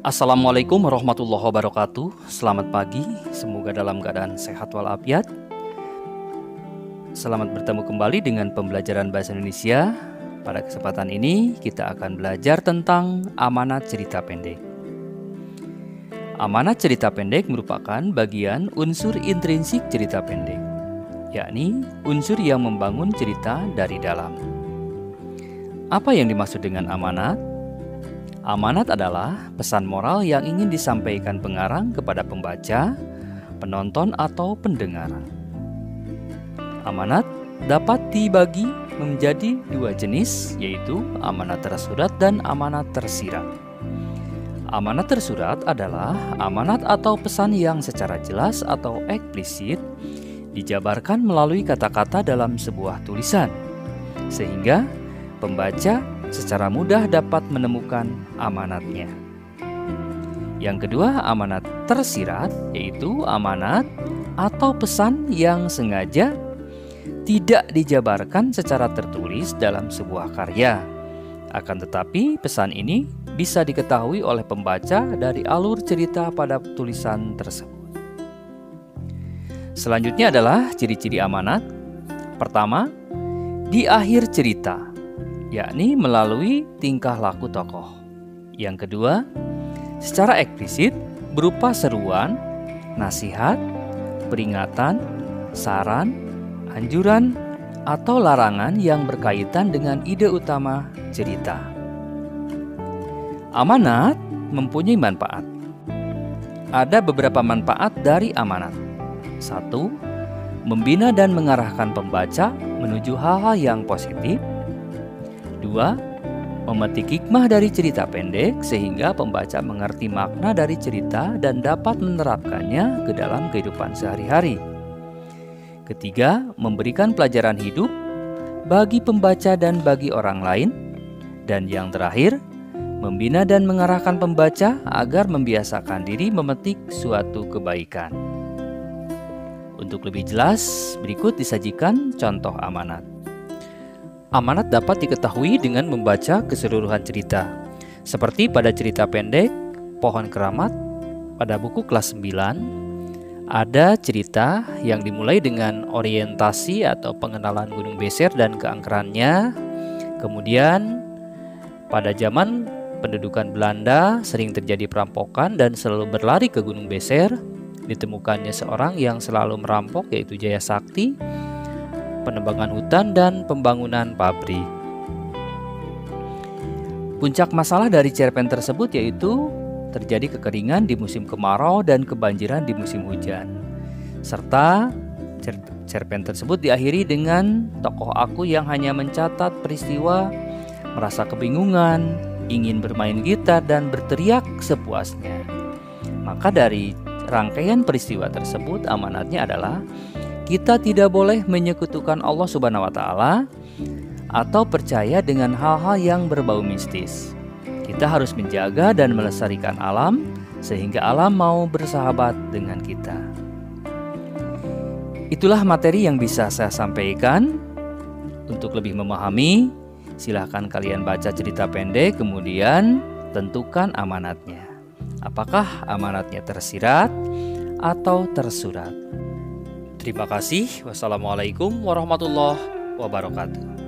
Assalamualaikum warahmatullahi wabarakatuh. Selamat pagi, semoga dalam keadaan sehat walafiat. Selamat bertemu kembali dengan pembelajaran Bahasa Indonesia. Pada kesempatan ini kita akan belajar tentang amanat cerita pendek. Amanat cerita pendek merupakan bagian unsur intrinsik cerita pendek, yakni unsur yang membangun cerita dari dalam. Apa yang dimaksud dengan amanat? Amanat adalah pesan moral yang ingin disampaikan pengarang kepada pembaca, penonton, atau pendengar. Amanat dapat dibagi menjadi dua jenis, yaitu amanat tersurat dan amanat tersirat. Amanat tersurat adalah amanat atau pesan yang secara jelas atau eksplisit dijabarkan melalui kata-kata dalam sebuah tulisan, sehingga pembaca secara mudah dapat menemukan amanatnya. Yang kedua, amanat tersirat, yaitu amanat atau pesan yang sengaja tidak dijabarkan secara tertulis dalam sebuah karya. Akan tetapi, pesan ini bisa diketahui oleh pembaca dari alur cerita pada tulisan tersebut. Selanjutnya adalah ciri-ciri amanat. Pertama, di akhir cerita, yakni melalui tingkah laku tokoh. Yang kedua, secara eksplisit berupa seruan, nasihat, peringatan, saran, anjuran, atau larangan yang berkaitan dengan ide utama cerita. Amanat mempunyai manfaat. Ada beberapa manfaat dari amanat. 1. Membina dan mengarahkan pembaca menuju hal-hal yang positif. 2. Memetik hikmah dari cerita pendek sehingga pembaca mengerti makna dari cerita dan dapat menerapkannya ke dalam kehidupan sehari-hari. Ketiga, memberikan pelajaran hidup bagi pembaca dan bagi orang lain. Dan yang terakhir, membina dan mengarahkan pembaca agar membiasakan diri memetik suatu kebaikan. Untuk lebih jelas, berikut disajikan contoh amanat. Amanat dapat diketahui dengan membaca keseluruhan cerita. Seperti pada cerita pendek Pohon Keramat pada buku kelas 9, ada cerita yang dimulai dengan orientasi atau pengenalan Gunung Beser dan keangkerannya. Kemudian pada zaman pendudukan Belanda sering terjadi perampokan dan selalu berlari ke Gunung Beser. Ditemukannya seorang yang selalu merampok, yaitu Jaya Sakti, penebangan hutan, dan pembangunan pabrik. Puncak masalah dari cerpen tersebut yaitu terjadi kekeringan di musim kemarau dan kebanjiran di musim hujan. Serta cerpen tersebut diakhiri dengan tokoh aku yang hanya mencatat peristiwa, merasa kebingungan, ingin bermain gitar, dan berteriak sepuasnya. Maka dari rangkaian peristiwa tersebut, amanatnya adalah kita tidak boleh menyekutukan Allah Subhanahu wa Ta'ala atau percaya dengan hal-hal yang berbau mistis. Kita harus menjaga dan melestarikan alam sehingga alam mau bersahabat dengan kita. Itulah materi yang bisa saya sampaikan. Untuk lebih memahami, silahkan kalian baca cerita pendek, kemudian tentukan amanatnya. Apakah amanatnya tersirat atau tersurat? Terima kasih. Wassalamualaikum warahmatullahi wabarakatuh.